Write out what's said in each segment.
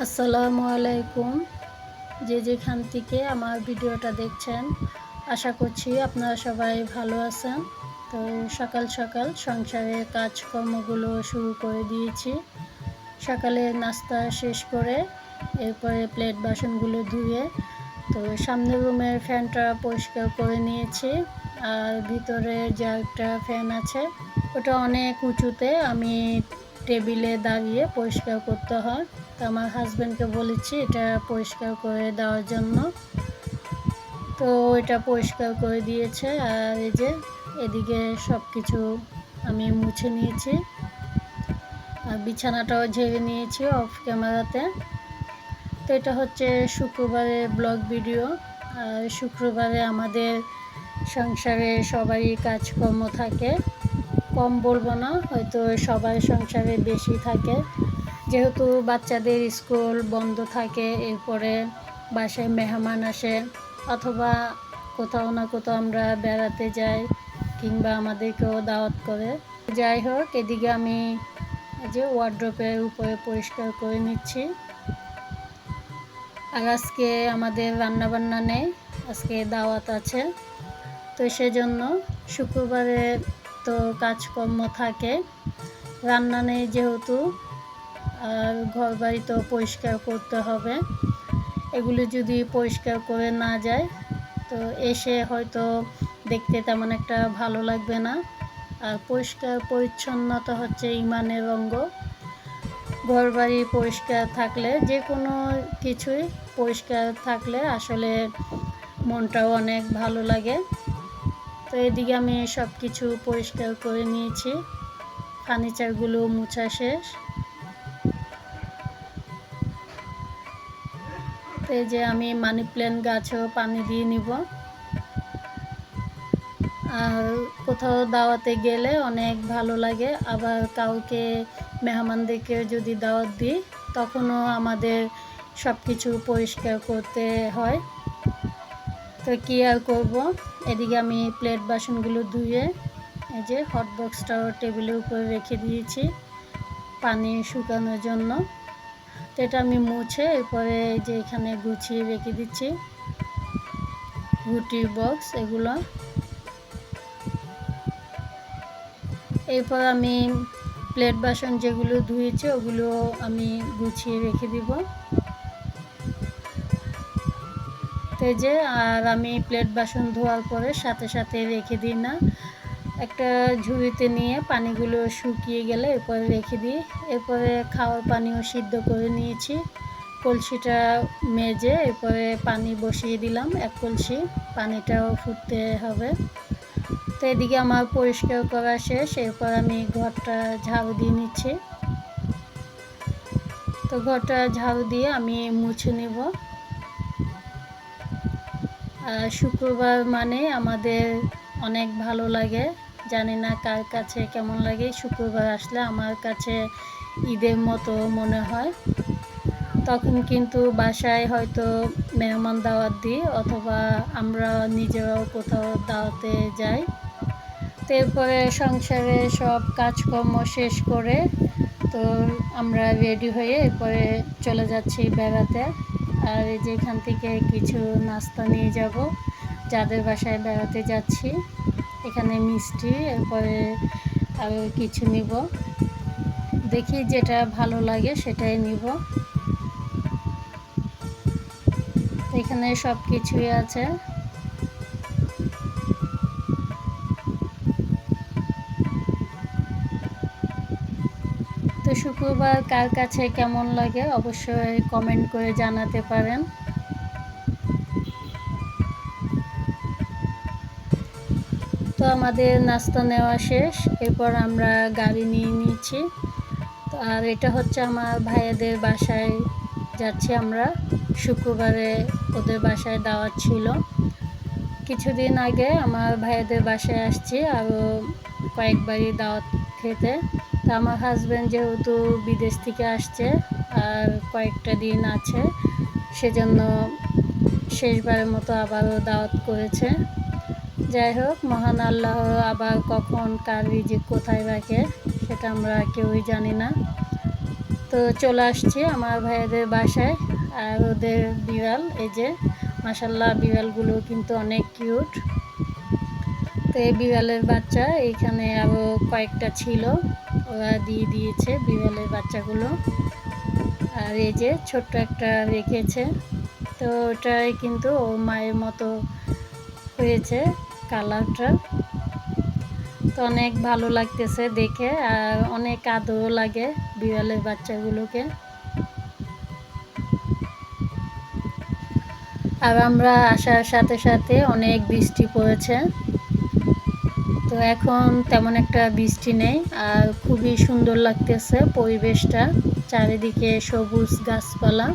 আসসালামু আলাইকুম। যে যেখান থেকে আমার ভিডিওটা দেখছেন, আশা করছি আপনারা সবাই ভালো আছেন। তো সকাল সকাল সংসারের কাজকর্মগুলো শুরু করে দিয়েছি। সকালে নাস্তা শেষ করে এরপরে প্লেট বাসনগুলো ধুয়ে তো সামনের রুমের ফ্যানটা পরিষ্কার করে নিয়েছি। আর ভিতরে যে একটা ফ্যান আছে ওটা অনেক উঁচুতে, আমি টেবিলে দাঁড়িয়ে পরিষ্কার করতে হয়। তো আমার হাজব্যান্ডকে বলেছি এটা পরিষ্কার করে দেওয়ার জন্য। তো এটা পরিষ্কার করে দিয়েছে। আর এই যে এদিকে সব কিছু আমি মুছে নিয়েছি, আর বিছানাটাও ঝেড়ে নিয়েছি অফ ক্যামেরাতে। তো এটা হচ্ছে শুক্রবারের ব্লগ ভিডিও। আর শুক্রবারে আমাদের সংসারে সবারই কাজকর্ম থাকে, কম বলবো না, হয়তো সবার সংসারে বেশি থাকে। যেহেতু বাচ্চাদের স্কুল বন্ধ থাকে, এরপরে বাসায় মেহমান আসে, অথবা কোথাও না কোথাও আমরা বেড়াতে যাই, কিংবা আমাদেরকেও দাওয়াত করে। যাই হোক, এদিকে আমি এই যে ওয়ার্ড্রোবের উপরে পরিষ্কার করে নিচ্ছি। আর আজকে আমাদের রান্নাবান্না নেই, আজকে দাওয়াত আছে। তো সেজন্য শুক্রবারে তো কাজকর্ম থাকে, রান্না নেই যেহেতু, আর ঘর বাড়ি তো পরিষ্কার করতে হবে। এগুলো যদি পরিষ্কার করে না যায় তো এসে হয়তো দেখতে তেমন একটা ভালো লাগবে না। আর পরিষ্কার পরিচ্ছন্নতা হচ্ছে ইমানের অঙ্গ। ঘর বাড়ি পরিষ্কার থাকলে, যে কোনো কিছুই পরিষ্কার থাকলে আসলে মনটাও অনেক ভালো লাগে। তো এদিকে আমি সব কিছু পরিষ্কার করে নিয়েছি, ফার্নিচারগুলো মুছা শেষ। তো এই যে আমি মানি প্ল্যান্ট গাছেও পানি দিয়ে নিব। আর কোথাও দাওয়াতে গেলে অনেক ভালো লাগে, আবার কাউকে মেহমানদেরকে যদি দাওয়াত দিই তখনও আমাদের সব কিছু পরিষ্কার করতে হয়। তো কী আর করবো, এদিকে আমি প্লেট বাসনগুলো ধুয়ে এই যে হট বক্সটাও টেবিলের উপরে রেখে দিয়েছি পানি শুকানোর জন্য। তো এটা আমি মুছে এরপরে যে এখানে গুছিয়ে রেখে দিচ্ছি রুটির বক্স এগুলো। এরপর আমি প্লেট বাসন যেগুলো ধুয়েছি ওগুলো আমি গুছিয়ে রেখে দিব। তো এই যে, আর আমি প্লেট বাসন ধোয়ার পরে সাথে সাথে রেখে দিই না, একটা ঝুড়িতে নিয়ে পানিগুলো শুকিয়ে গেলে এরপরে রেখে দিই। এরপরে খাওয়ার পানিও সিদ্ধ করে নিয়েছি, কলসিটা মেজে এরপরে পানি বসিয়ে দিলাম, এক কলসি পানিটাও ফুটতে হবে। তো এদিকে আমার পরিষ্কার করা শেষ, এরপর আমি ঘরটা ঝাড়ু দিয়ে নিচ্ছি। তো ঘরটা ঝাড়ু দিয়ে আমি মুছে নেব। শুক্রবার মানে আমাদের অনেক ভালো লাগে, জানি না কার কাছে কেমন লাগে। শুক্রবার আসলে আমার কাছে ঈদের মতো মনে হয়। তখন কিন্তু বাসায় হয়তো মেহমান দাওয়াত দিই, অথবা আমরা নিজেরাও কোথাও দাওয়াতে যাই। তো এরপরে সংসারে সব কাজকর্ম শেষ করে তো আমরা রেডি হয়ে এরপরে চলে যাচ্ছি বেড়াতে। আর এই যে এখান থেকে কিছু নাস্তা নিয়ে যাব যাদের বাসায় বেড়াতে যাচ্ছি। এখানে মিষ্টি, এরপরে আরও কিছু নিব, দেখি যেটা ভালো লাগে সেটাই নিব। এখানে সব কিছুই আছে। তো শুক্রবার কার কাছে কেমন লাগে অবশ্যই কমেন্ট করে জানাতে পারেন। তো আমাদের নাস্তা নেওয়া শেষ, এরপর আমরা গাড়ি নিয়ে নিয়েছি। তো আর এটা হচ্ছে আমার ভাইয়াদের বাসায় যাচ্ছি আমরা। শুক্রবারে ওদের বাসায় দাওয়াত ছিল। কিছুদিন আগে আমার ভাইয়াদের বাসায় আসছি আরও কয়েকবারই দাওয়াত খেতে। তো আমার হাজব্যান্ড যেহেতু বিদেশ থেকে আসছে আর কয়েকটা দিন আছে, সেজন্য শেষবারের মতো আবারও দাওয়াত করেছে। যাই হোক, মহান আল্লাহ আবার কখন কার রিজিক কোথায় রাখে সেটা আমরা কেউই জানি না। তো চলে আসছি আমার ভাইয়াদের বাসায়। আর ওদের বিড়াল, এই যে মাশাল্লাহ বিড়ালগুলো কিন্তু অনেক কিউট। তো এই বিড়ালের বাচ্চা এইখানে আরও কয়েকটা ছিল, ওরা দিয়ে দিয়েছে বিড়ালের বাচ্চাগুলো। আর এই যে ছোট্ট একটা রেখেছে, তো ওটাই কিন্তু ও মায়ের মতো হয়েছে কালারটা। তো অনেক ভালো লাগতেছে দেখে, আর অনেক আদরও লাগে বিড়ালের বাচ্চাগুলোকে। আর আমরা আসার সাথে সাথে অনেক বৃষ্টি পড়েছে, তো এখন তেমন একটা বৃষ্টি নেই। আর খুবই সুন্দর লাগতেছে পরিবেশটা, চারিদিকে সবুজ গাছপালা।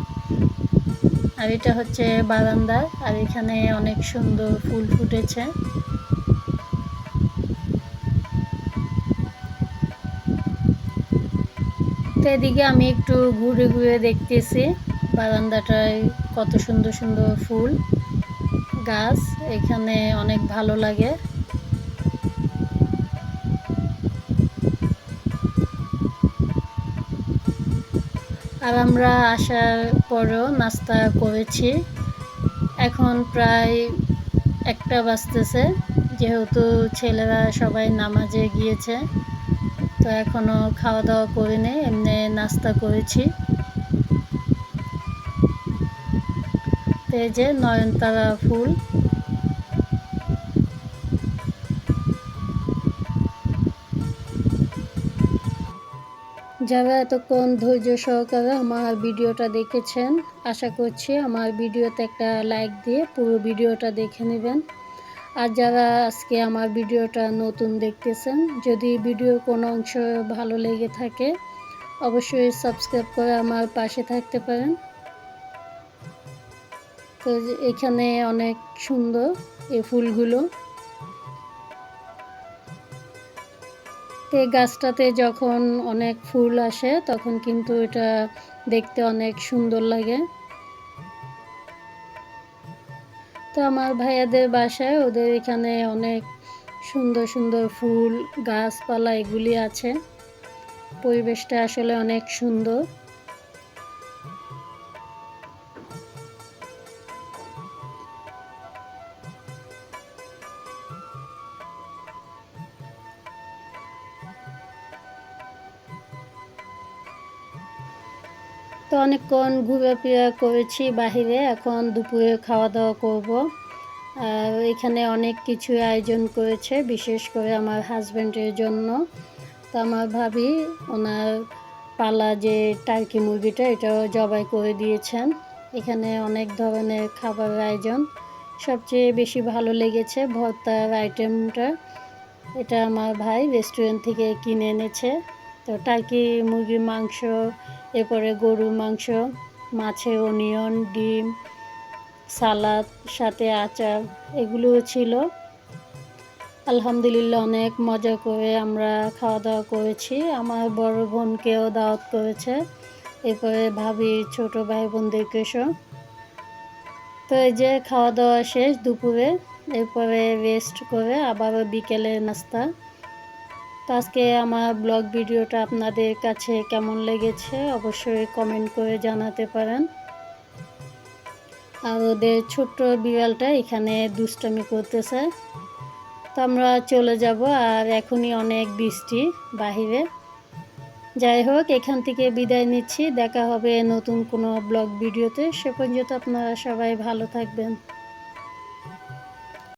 আর এটা হচ্ছে বারান্দা, আর এখানে অনেক সুন্দর ফুল ফুটেছে। তো এদিকে আমি একটু ঘুরে ঘুরে দেখতেছি বারান্দাটায় কত সুন্দর সুন্দর ফুল গাছ, এখানে অনেক ভালো লাগে। আর আমরা আসার পরেও নাস্তা করেছি। এখন প্রায় 1টা বাজতেছে, যেহেতু ছেলেরা সবাই নামাজে গিয়েছে, তো এখনও খাওয়া দাওয়া করিনি, এমনি নাস্তা করেছি। এই যে নয়নতারা ফুল। যারা এতক্ষণ ধৈর্য সহকারে আমার ভিডিওটা দেখেছেন, আশা করছি আমার ভিডিওতে একটা লাইক দিয়ে পুরো ভিডিওটা দেখে নেবেন। আর যারা আজকে আমার ভিডিওটা নতুন দেখতেছেন, যদি ভিডিওর কোনো অংশ ভালো লেগে থাকে অবশ্যই সাবস্ক্রাইব করে আমার পাশে থাকতে পারেন। তো এখানে অনেক সুন্দর এই ফুলগুলো। এই গাছটাতে যখন অনেক ফুল আসে তখন কিন্তু এটা দেখতে অনেক সুন্দর লাগে। তো আমার ভাইয়াদের বাসায় ওদের এখানে অনেক সুন্দর সুন্দর ফুল গাছপালা এগুলি আছে, পরিবেশটা আসলে অনেক সুন্দর। তো অনেকক্ষণ ঘোরাফেরা করেছি বাহিরে, এখন দুপুরে খাওয়া দাওয়া করব। আর এখানে অনেক কিছু আয়োজন করেছে, বিশেষ করে আমার হাজব্যান্ডের জন্য। তো আমার ভাবি ওনার পালা যে টার্কি মুরগিটা এটাও জবাই করে দিয়েছেন। এখানে অনেক ধরনের খাবারের আয়োজন। সবচেয়ে বেশি ভালো লেগেছে ভর্তার আইটেমটা, এটা আমার ভাই রেস্টুরেন্ট থেকে কিনে এনেছে। তো টার্কি মুরগির মাংস, এরপরে গরুর মাংস, মাছের অনিয়ন, ডিম, সালাদ, সাথে আচার এগুলোও ছিল। আলহামদুলিল্লাহ অনেক মজা করে আমরা খাওয়া দাওয়া করেছি। আমার বড় বোনকেও দাওয়াত করেছে, এরপরে ভাবি ছোট ভাই বোনদেরকেও। তো এই যে খাওয়া দাওয়া শেষ দুপুরে, এরপরে রেস্ট করে আবারও বিকেলে নাস্তা। তো আজকে আমার ব্লগ ভিডিওটা আপনাদের কাছে কেমন লেগেছে অবশ্যই কমেন্ট করে জানাতে পারেন। আর ওদের ছোট্ট বিড়ালটা এখানে দুষ্টামি করতেছে। তো আমরা চলে যাব, আর এখনই অনেক বৃষ্টি বাহিরে। যাই হোক, এখান থেকে বিদায় নিচ্ছি, দেখা হবে নতুন কোনো ব্লগ ভিডিওতে। সে পর্যন্ত আপনারা সবাই ভালো থাকবেন।